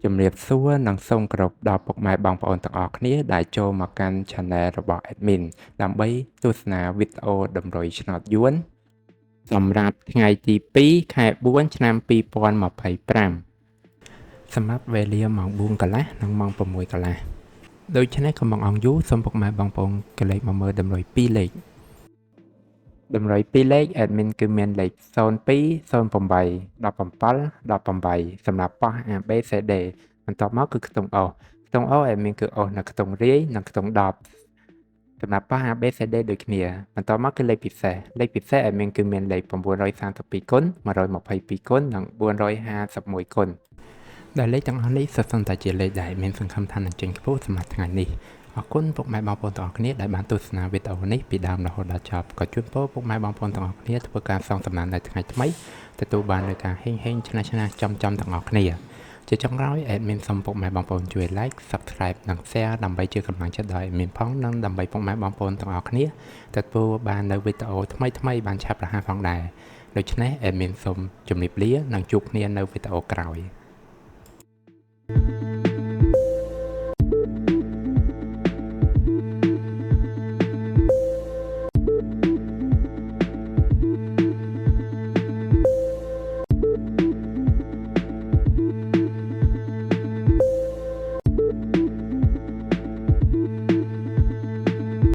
ជំរាបសួរនិងសូមគោរពដល់ពុកម៉ែបងប្អូនទាំងអស់គ្នាដែលចូលមកកាន់ Channel របស់ Admin ដើម្បីទស្សនាវីដេអូតម្រុយឆ្នោតយួនសម្រាប់ថ្ងៃទី2ខែ4ឆ្នាំ2025សម្រាប់វេលាម៉ោង4កន្លះនិងម៉ោង6កន្លះដូច្នេះកុំបង្អង់យូរសូមពុកម៉ែបងប្អូនកលេចមកមើលតម្រុយ2លេខតម្រុយ2លេខ Admin គឺមានលេខ02 08 17 18សម្រាប់ប៉ោះ ABCD បន្ទាប់មកគឺខ្ទង់ O ខ្ទង់ O Admin គឺ O នៅខ្ទង់រាយនិងខ្ទង់10សម្រាប់ប៉ោះ ABCD ដូចគ្នាបន្ទាប់មកគឺលេខពិសេស Admin គឺមានលេខ932គុណ122គុណនិង451គុណដែលលេខទាំងអស់នេះសុទ្ធសឹងតែជាលេខដែលមានសង្ឃឹមថានឹងចេញខ្ពស់សម្រាប់ថ្ងៃនេះអរគុណពុកម៉ែបងប្អូនទាំងអស់គ្នាដែលបានទស្សនាវីដេអូនេះពីដើមរហូតដល់ចប់ក៏ជូនពរពុកម៉ែបងប្អូនទាំងអស់គ្នាធ្វើការសងសំណាននៅថ្ងៃថ្មីទទួលបាននូវការហេងឆ្នះចំទាំងអស់គ្នាជាចុងក្រោយ Admin សូមពុកម៉ែបងប្អូនជួយ Like Subscribe និង Share ដើម្បីជាកម្លាំងចិត្តដល់ Admin ផងនិងដើម្បីពុកម៉ែបងប្អូនទាំងអស់គ្នាទទួលបាននូវវីដេអូថ្មីបានឆាប់រហ័សផងដែរដូច្នេះ Admin សូមជម្រាបលានិងជួបគ្នានៅវីដេអូក្រោយ